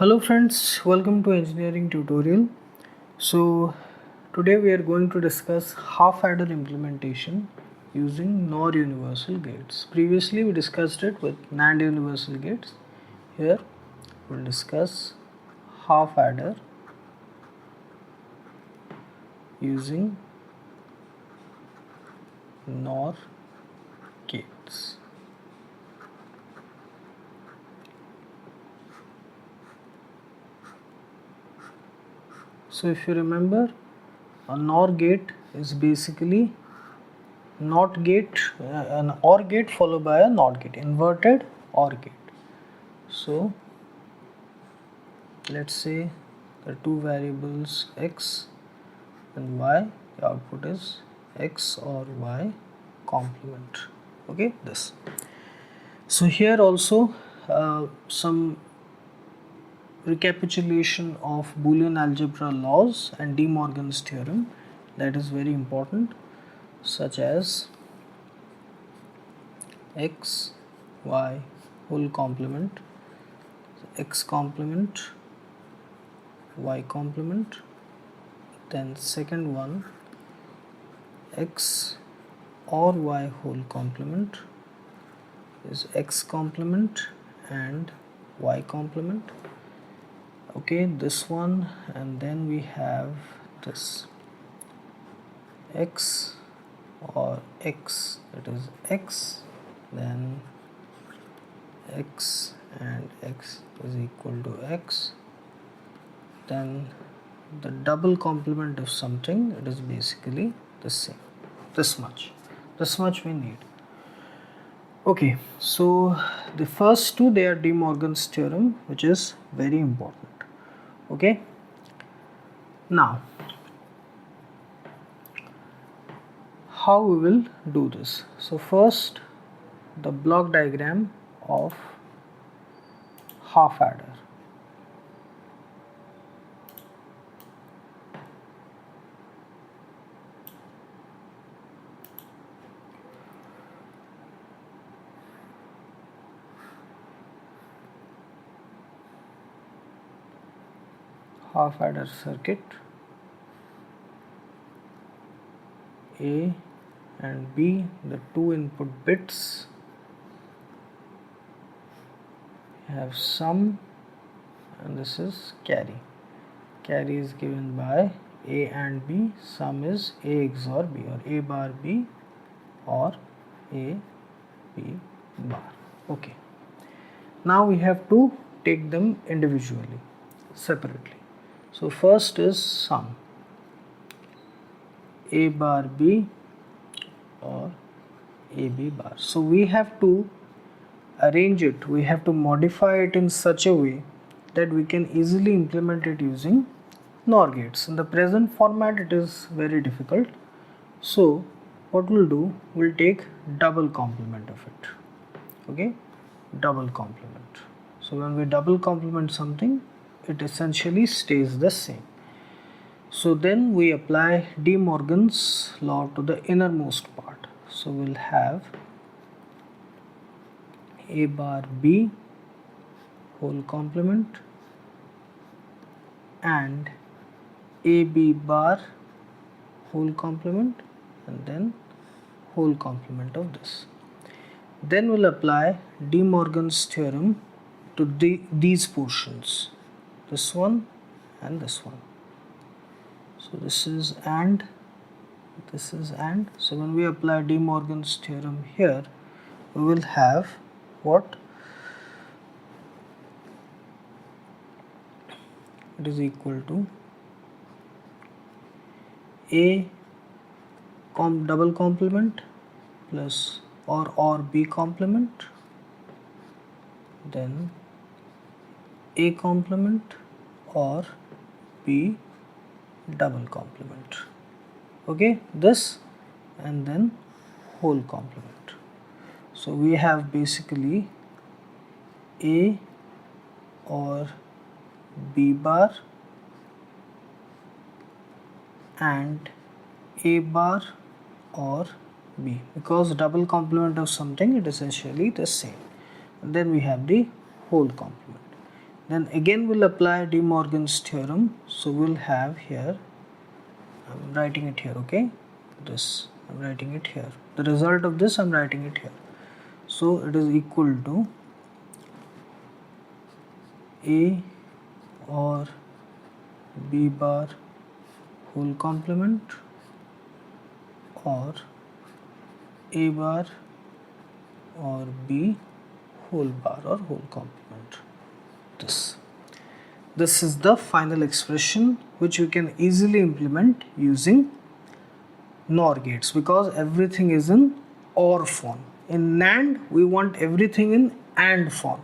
Hello friends, welcome to engineering tutorial. So today we are going to discuss half adder implementation using NOR universal gates. Previously we discussed it with NAND universal gates. Here we'll discuss half adder using NOR gates. So if you remember, a NOR gate is basically NOT gate, an OR gate followed by a NOT gate, inverted OR gate. So let's say the two variables x and y, the output is x or y complement. Okay, this. So here also some recapitulation of Boolean algebra laws and De Morgan's theorem, that is very important, such as x y whole complement, x complement, y complement, then second one x or y whole complement is x complement and y complement. Okay, this one, and then we have this x or x, that is x, then x and x is equal to x, then the double complement of something, it is basically the same, this much we need. Okay, so the first two, they are De Morgan's theorem, which is very important. Okay, now how we will do this? So first, the block diagram of half adder. Half adder circuit, A and B, the two input bits have sum, and this is carry. Carry is given by A and B, sum is A XOR B, or A bar B or A B bar. Okay, now we have to take them individually, separately. So first is sum, A bar B or AB bar. So we have to arrange it, we have to modify it in such a way that we can easily implement it using NOR gates. In the present format it is very difficult. So what we'll do, we'll take double complement of it. Okay, double complement. So when we double complement something, it essentially stays the same. So then we apply De Morgan's law to the innermost part. So we'll have A bar B whole complement and AB bar whole complement, and then whole complement of this. Then we'll apply De Morgan's theorem to these portions, this one and this one. So this is and, this is and. So when we apply De Morgan's theorem here, we will have what? It is equal to A double complement plus or B complement, then A complement or B double complement. Okay, this, and then whole complement. So we have basically A or B bar and A bar or B, because double complement of something, it is essentially the same. And then we have the whole complement. Then again we'll apply De Morgan's theorem. So we'll have here, I'm writing it here, okay, this I'm writing it here, the result of this I'm writing it here. So it is equal to A or B bar whole complement or A bar or B whole bar or whole complement. This is the final expression which we can easily implement using NOR gates, because everything is in OR form. In NAND we want everything in AND form.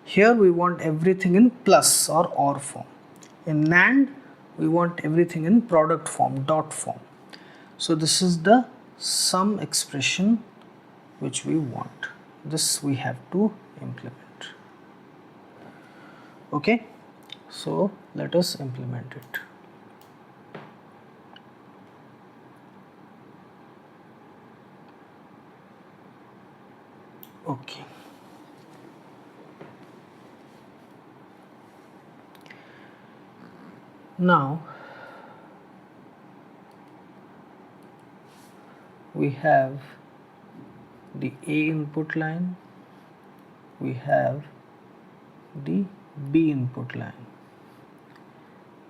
Here we want everything in plus or OR form. In NAND we want everything in product form, dot form. So this is the sum expression which we want. This we have to implement. Okay, so let us implement it. Okay. Now we have the A input line, we have the B input line.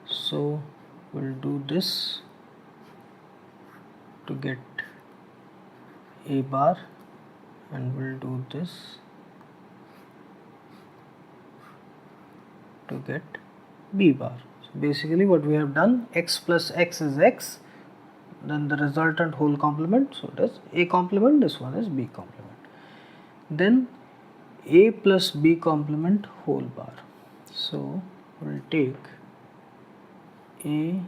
So we'll do this to get A bar, and we'll do this to get B bar. So basically what we have done, x plus x is x, then the resultant whole complement, so it is A complement, this one is B complement. Then A plus B complement whole bar. So we'll take A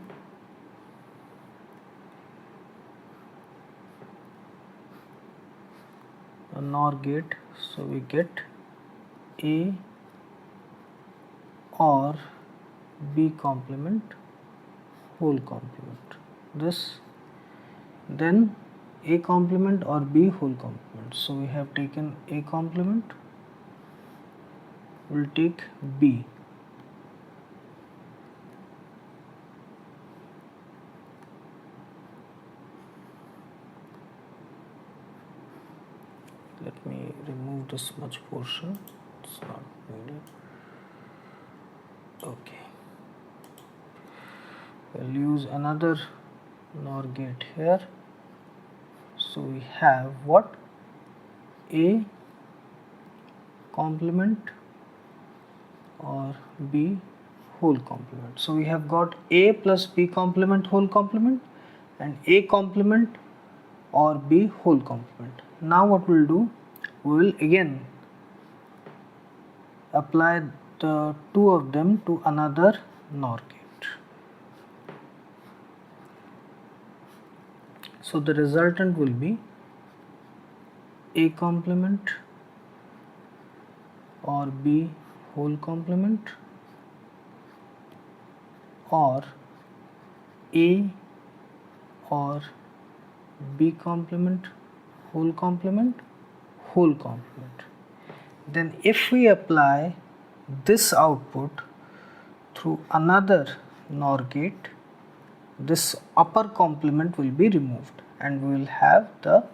NOR gate, so we get A or B complement whole complement, this, then A complement or B whole complement. So we have taken A complement, we'll take B, let me remove this much portion, it's not needed. Okay, we'll use another NOR gate here. So we have what, A complement or B whole complement. So we have got A plus B complement whole complement and A complement or B whole complement. Now what we'll do, we will again apply the two of them to another NOR gate. So the resultant will be A complement or B whole complement or A or B complement whole complement. Then if we apply this output through another NOR gate, this upper complement will be removed and we will have the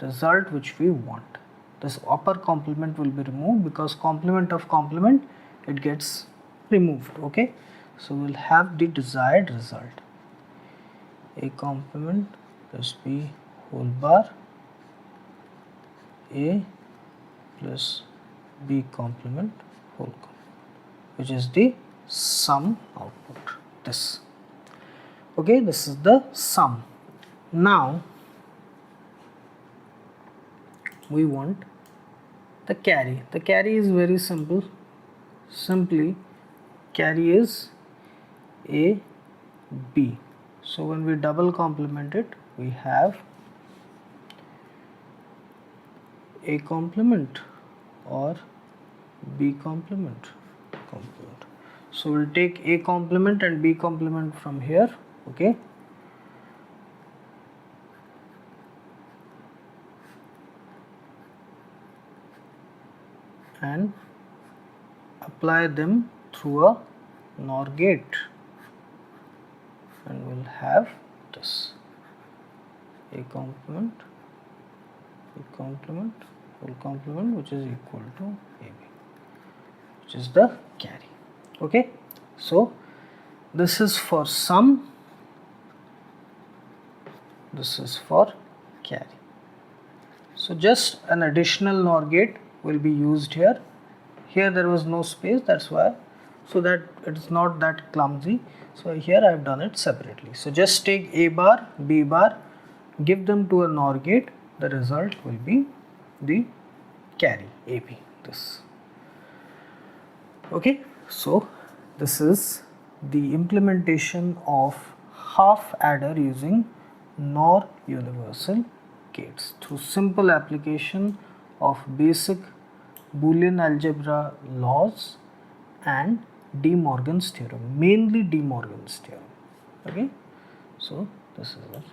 result which we want. This upper complement will be removed because complement of complement, it gets removed. Okay, so we'll have the desired result, A complement plus B whole bar, A plus B complement whole complement, which is the sum output, this. Okay, this is the sum. Now we want the carry. The carry is very simple. Simply carry is A, B. So when we double complement it, we have A complement or B complement. So we'll take A complement and B complement from here. Okay, and apply them through a NOR gate, and we'll have this A complement, full complement, which is equal to AB, which is the carry. Okay, so this is for sum, this is for carry. So just an additional NOR gate will be used here. Here there was no space, that's why, so that it is not that clumsy. So here I have done it separately. So just take A bar, B bar, give them to a NOR gate, the result will be the carry AB, this. Okay, so this is the implementation of half adder using NOR universal gates through simple application of basic Boolean algebra laws and De Morgan's theorem, mainly De Morgan's theorem. Okay, so this is it.